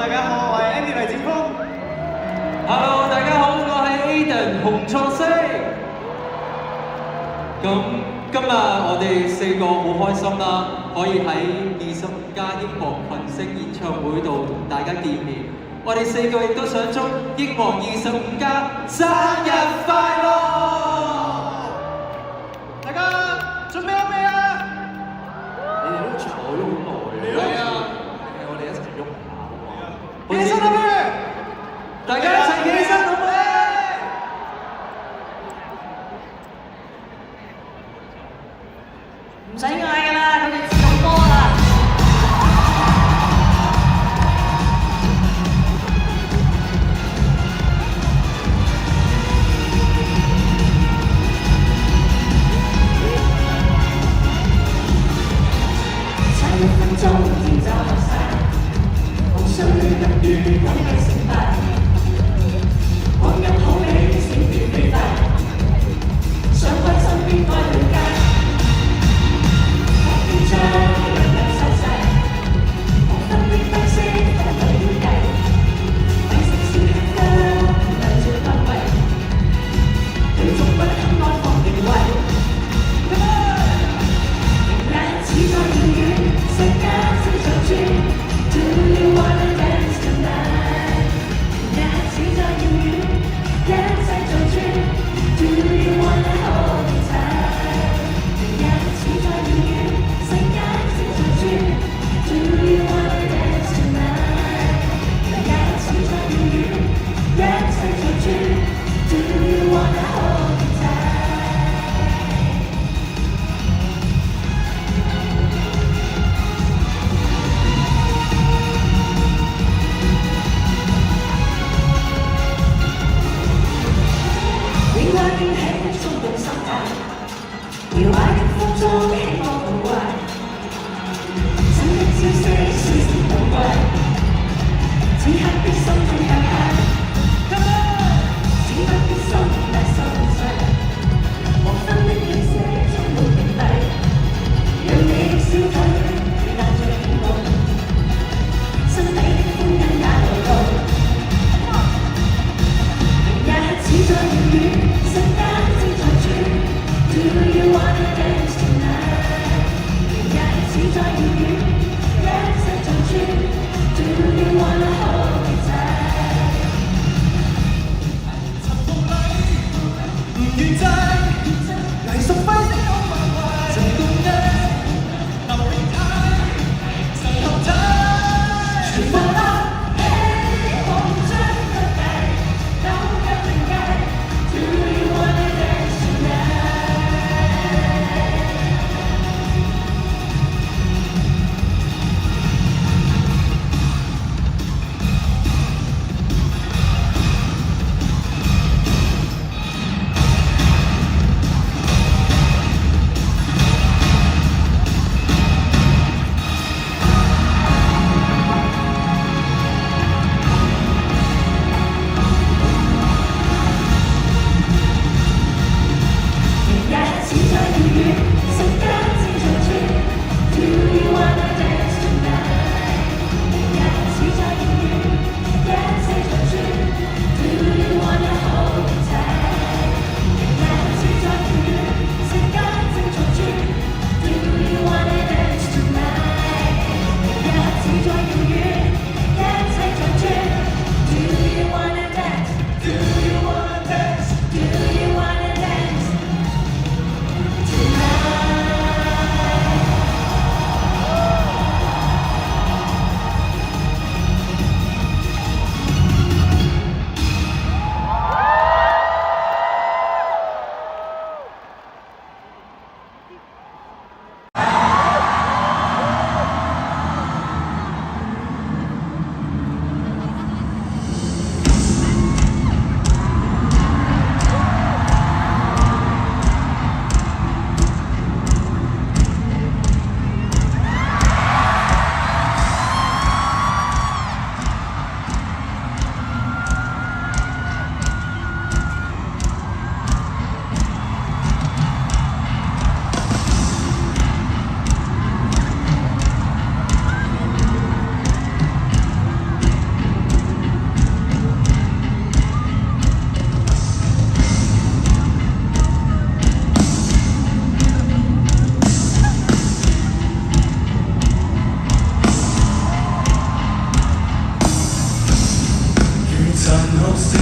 大家好，我係 Andy 黎展峰。Hello， 大家好，我係 Aiden 洪創星。咁今日我哋4個好開心啦，可以喺25+英皇群星演唱會度同大家見面。我哋4個亦都想祝英皇25+生日快樂！大家準備好未啊？你哋都坐咗好耐嘅。係啊，我哋一齊喐下好唔好？起身啦，不如大家一齊起身好唔好？唔使嗌㗎啦，佢哋自動波啦。差1分鐘調走學生，無需急於講解成敗，看入好比閃電飛快，想開身邊開對街。將人人收晒，黃昏的燈飾分類會計，美食是一個兩轉分位，對眾不敢安放定位。明日似在遙遠，世界正常轉。Do you wanna dance tonight？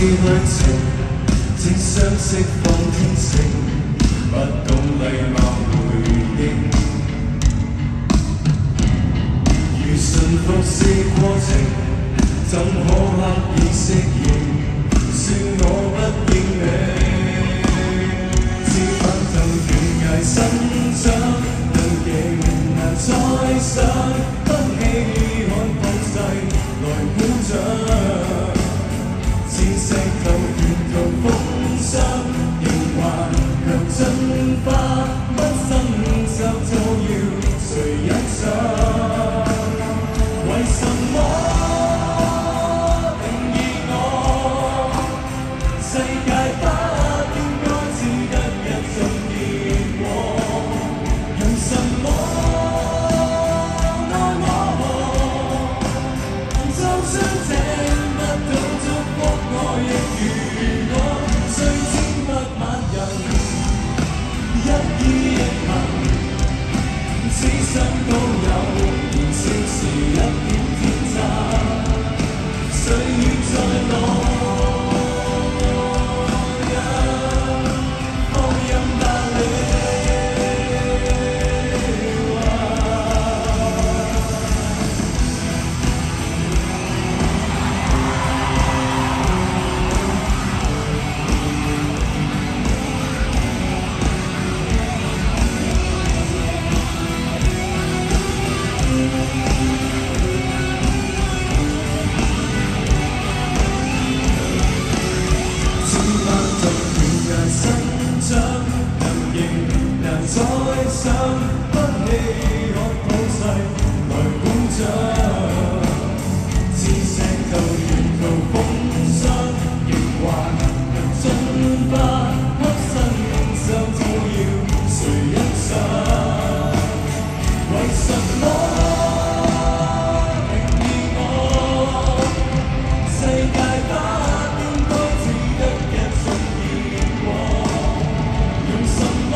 旅程，只相識放天性，不懂禮貌回應。如馴服是過程，怎可刻意適應？說我不應你，只反正懸崖生長，能仍難再想，不稀罕碰勢來鼓掌。似石頭沿途風霜，仍還強進化，不生就造謠，誰欣賞？為什麼定義我？世界不應該只得一種結果，讓什麼愛我？就算這不到祝福，我亦如我，雖千百萬人一意亦行，此生都有年少時一點天真，歲月在來。再想不稀罕普世來鼓掌，似石頭沿途風霜，亦還能進化，給身上造謠，誰欣賞？為什麼定義我？世界不應該只得一種結果，用什麼？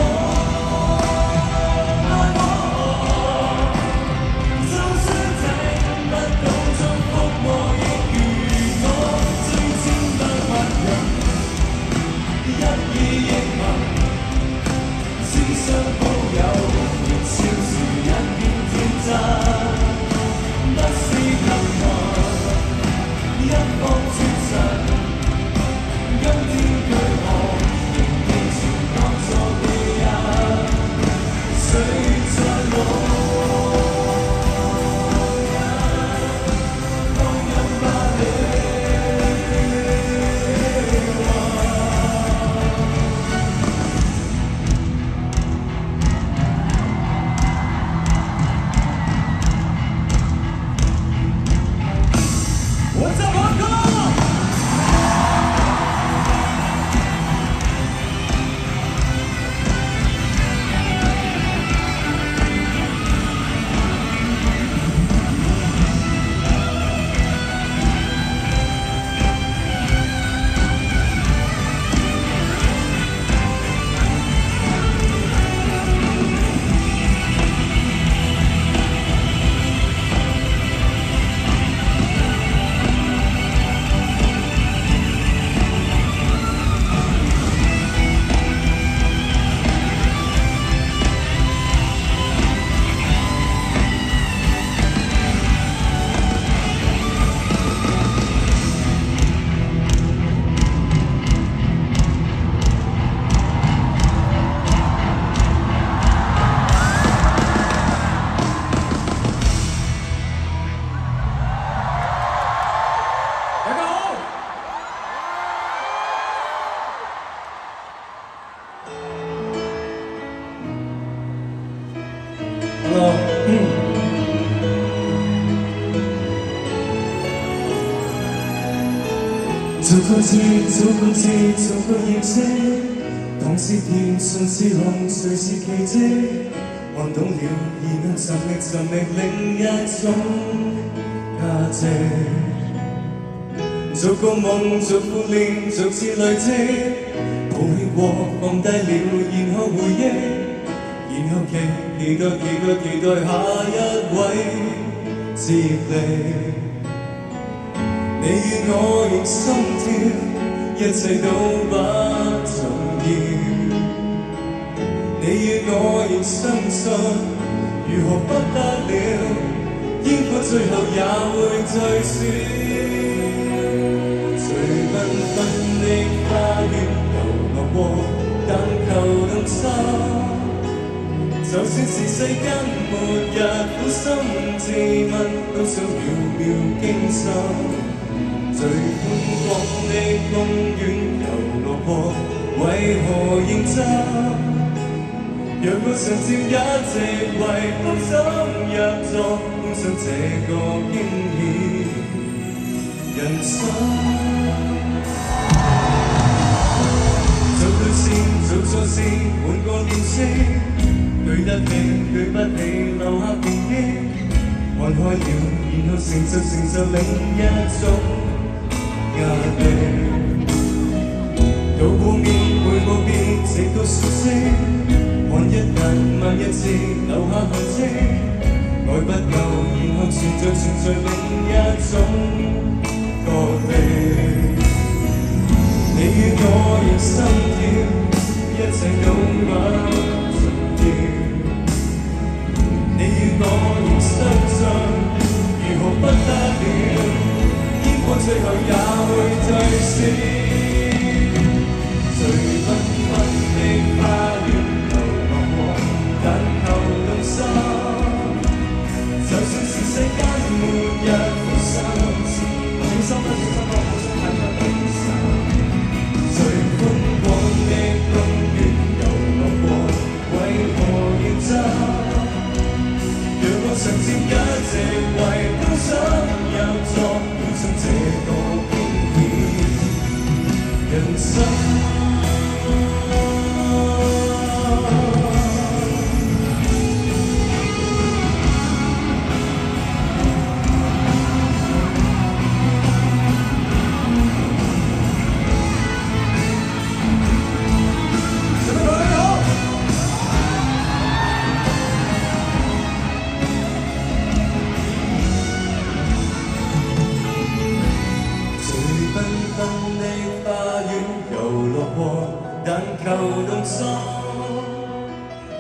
做個字，做個字，做個認識，當是甜，順是紅，誰是奇蹟？看懂了，然後尋覓另一種價值。逐個夢，逐個念，逐次累積，抱起過，放低了，然後回憶，然後期待下一位接力。你與我亦心跳，一切都不重要。你與我仍相信，如何不得了？煙火最後也會退燒。最繽紛的花園遊樂過，但求動心。就算是世間末日，苦心自問，都想秒秒驚心。最寬廣的公園遊樂過，為何認真？若我常佔一席位，都想入座，碰上這個驚險人生。做對事做錯事，換個面色，對得起對不起，留下回憶。看開了，然後承受另一種壓力。到過面會告別，直到熟悉。看一眼萬一次，留下痕跡。愛不夠，然後存在另一種角力。你與我仍心跳，一切都不重要。你與我仍相信，如何不得了？煙火最後也會退燒。最繽紛的花園遊樂過，但求動心。就算是世間末日，苦心自問，小心不小心我好想睇個精神。最寬廣的公園遊樂過，為何要爭？若我常佔一席位，都想入座，碰上這個驚險人生。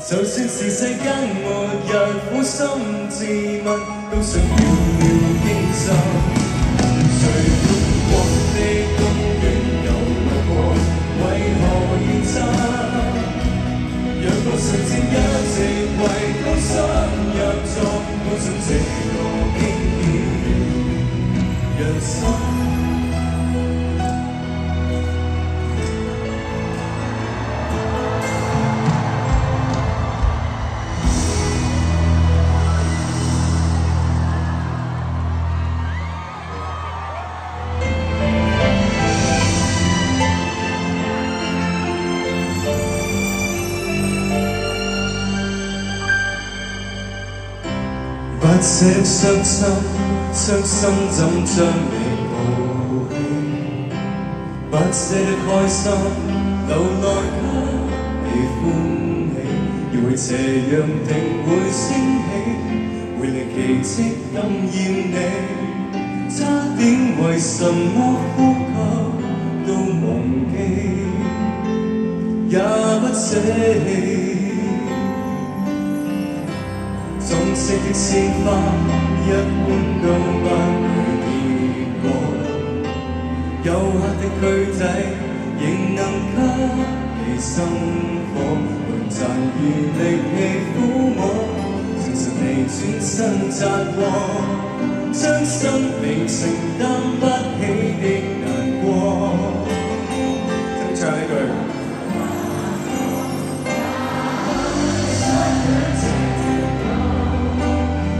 就算是世間末日，苦心自問，都想秒秒驚心。最寬廣的公園遊樂過，為何要爭？若我常佔一席位，都想入座，碰上這個驚險人生。不捨傷心，傷心怎將你抱起？不捨得開心，留來給你歡喜。以為斜陽定會升起，會令奇蹟感染你。差點為什麼呼吸都忘記，也不捨棄。棕色的鮮花一般都不會結果，幼黑的軀體仍能給你生火，用殘餘力氣撫摸，誠實地轉身摘過，將生命承擔不起的難過。請唱呢句。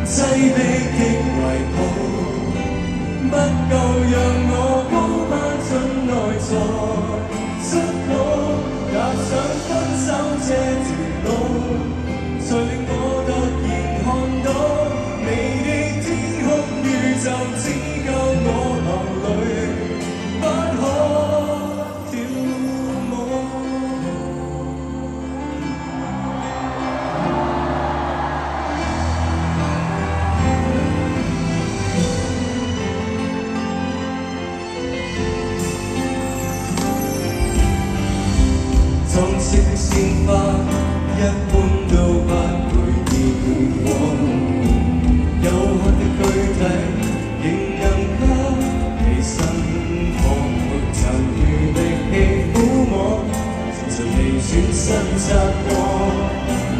擠逼的懷抱，不夠讓我高攀進內在，失落踏上分手這條路，才令我突然看到，你的天空宇宙只夠我流淚，不可跳舞。般都不會結果。有限的軀體，仍能給你生活，沒曾餘力氣撫摸，前塵未轉身擦過，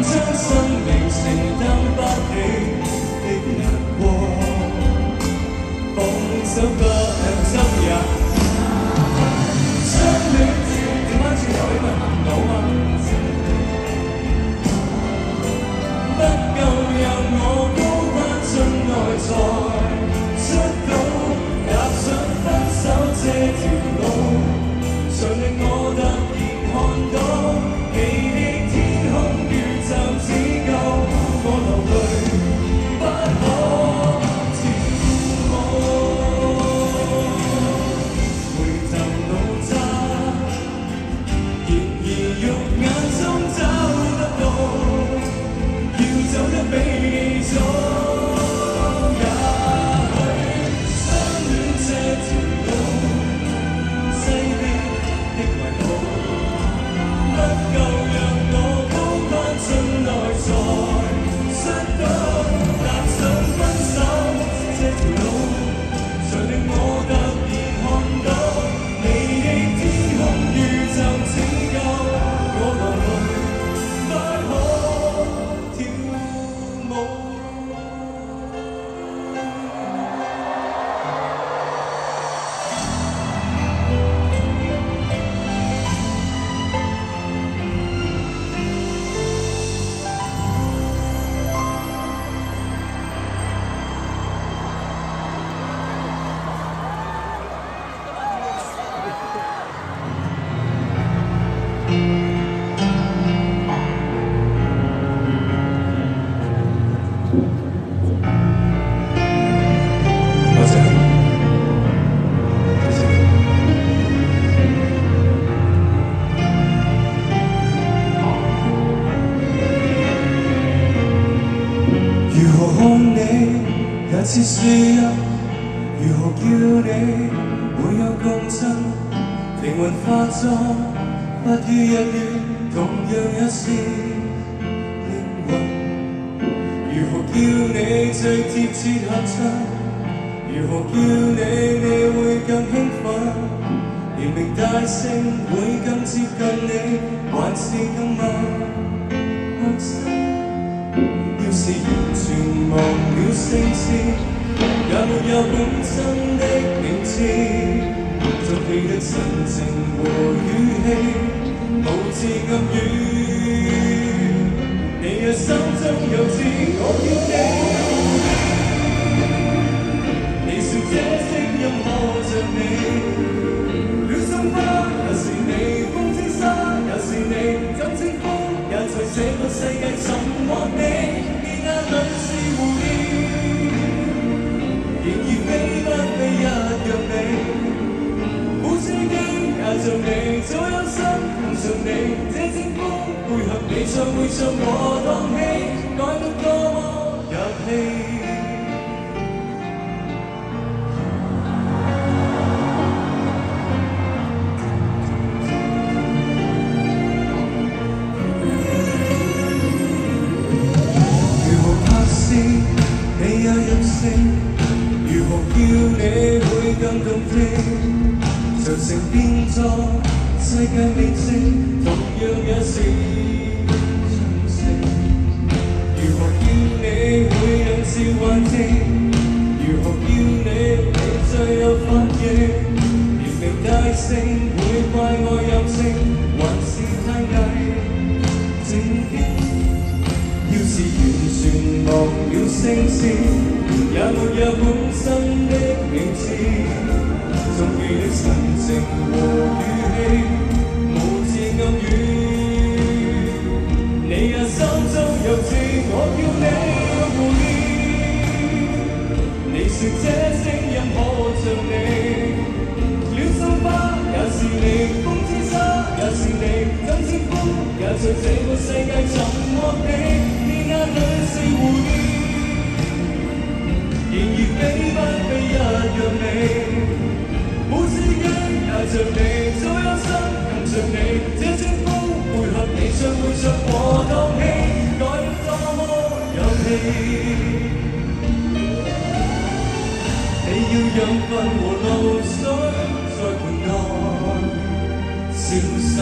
將生命承擔不起的難過，放手不執也。相戀調翻轉頭，你咪行到嗎？不夠讓我高攀進內在出到，踏上分手這條路，誰令我突然看到美麗天空宇宙只夠我流淚，不可跳舞。回頭路窄，然而肉眼中找得到，要走得比你早。也許相戀這條路，西邊的迷霧，不夠讓我高攀進內在摔倒，踏上分手這條路，誰令我突然看到美麗天空宇宙只夠我流淚，不可跳舞。多謝。如何看你也似輸入，如何叫你沒有共振，靈魂化作不於一於，同樣也是靈魂。如何叫你最貼切合襯，如何叫你會更興奮，連名帶姓會更接近你，還是更陌生。要是完全忘了聲線，也沒有本身的名字，俗氣的神情和語氣，無字暗語，你若心中有知，我叫你你說這聲音可着你，戀心花也是你，風之沙也是你，怎稱呼也在這個世界尋獲你，你眼裏是狐狸，然而非不非一樣美，無知己也像你，早有心更像你，這稱呼配合你唱會唱和當戲，改得多麼入戲。你也任性，如何叫你會更動聽？長城變作世界明星，同樣也是長城。如何叫你會引致幻聽？如何叫你最有反應？連名帶姓會怪我任性，還是太偽正經？要是完全忘了聲線，也沒有本身的名字，縱然的神情和語氣，無字暗語，你也心中有知，我叫你狐狸，你說這聲音可像你，戀心花也是你，風之沙也是你，怎稱呼也在這個世界尋獲你，你眼裏是狐狸，然而非不非一樣美，無知己也像你，早有心更像你，這稱呼配合你唱會唱和當戲。養分和露水在盤內，小心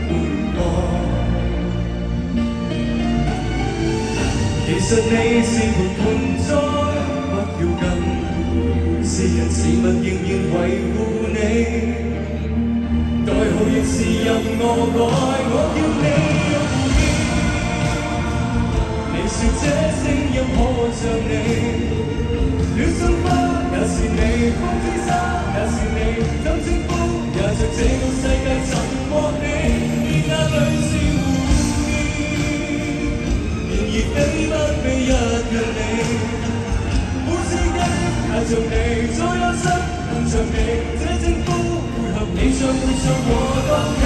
換愛。其實你是盤栽，不要緊，是人是物仍然維護你。代號亦是任我改，我叫你有負面。你說這聲音可像你。戀心花也是你，風之沙也是你，怎稱呼也像這個世界沉默你，眼淚是污面，然而非不非一樣你，每世界也像你，再有失更像你，這稱呼配合你唱會唱和當起。